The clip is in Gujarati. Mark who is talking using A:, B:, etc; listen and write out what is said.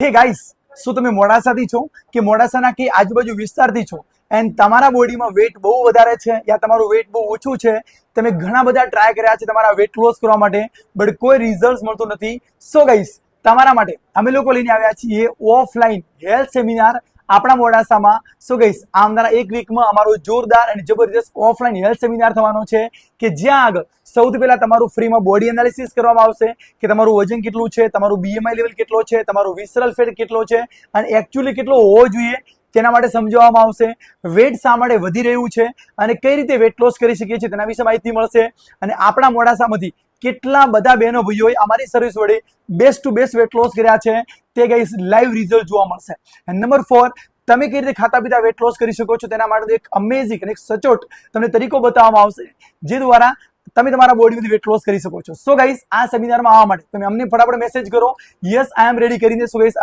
A: હે ગાઈસ, શું તમે મોડાસાથી છો કે મોડાસાના કે આજુબાજુ વિસ્તારથી છો એન્ડ તમારા બોડીમાં વેટ બહુ વધારે છે યા તમારું વેટ બહુ ઓછું છે? તમે ઘણા બધા ટ્રાય કર્યા છે તમારા વેટ લોસ કરવા માટે, બટ કોઈ રિઝલ્ટ મળતું નથી. સો ગાઈસ, તમારા માટે અમે લોકો લઈને આવ્યા છીએ ઓફલાઈન હેલ્થ સેમિનાર આપણા મોડાસામાં. સો ગાઈસ, આવનારા એક વીકમાં અમારો જોરદાર અને જબરદસ્ત ઓફલાઈન હેલ્થ સેમિનાર થવાનો છે કે જ્યાં આગળ સૌથી પહેલા તમારું ફ્રીમાં બોડી એનાલિસિસ કરવામાં આવશે કે તમારું વજન કેટલું છે, તમારું બીએમઆઈ લેવલ કેટલો છે, તમારું વિસરલ ફેટ કેટલો છે અને એકચ્યુઅલી કેટલો હોવો જોઈએ તેના માટે સમજાવવામાં આવશે. વેટ શા માટે વધી રહ્યું છે અને કઈ રીતે વેટ લોસ કરી શકીએ છીએ તેના વિશે માહિતી મળશે. અને આપણા મોડાસામાંથી કેટલા બધા બહેનો ભાઈઓએ અમારી સર્વિસ વડે best two best weight loss કર્યા છે તે ગાઈસ લાઈવ રિઝલ્ટ જોવા મળશે. નંબર 4, તમે કઈ રીતે ખાતા પીતા વેટ લોસ કરી શકો છો તેના માટે એક અમેઝિંગ અને એક સચોટ તમને તરીકો બતાવવામાં આવશે જે દ્વારા તમે તમારા બોડીમાંથી વેટ લોસ કરી શકો છો. સો ગાઈસ, આ સેમિનારમાં આવવા માટે તમે અમને ફટાફટ મેસેજ કરો યસ આઈ એમ રેડી કરીને. So guys,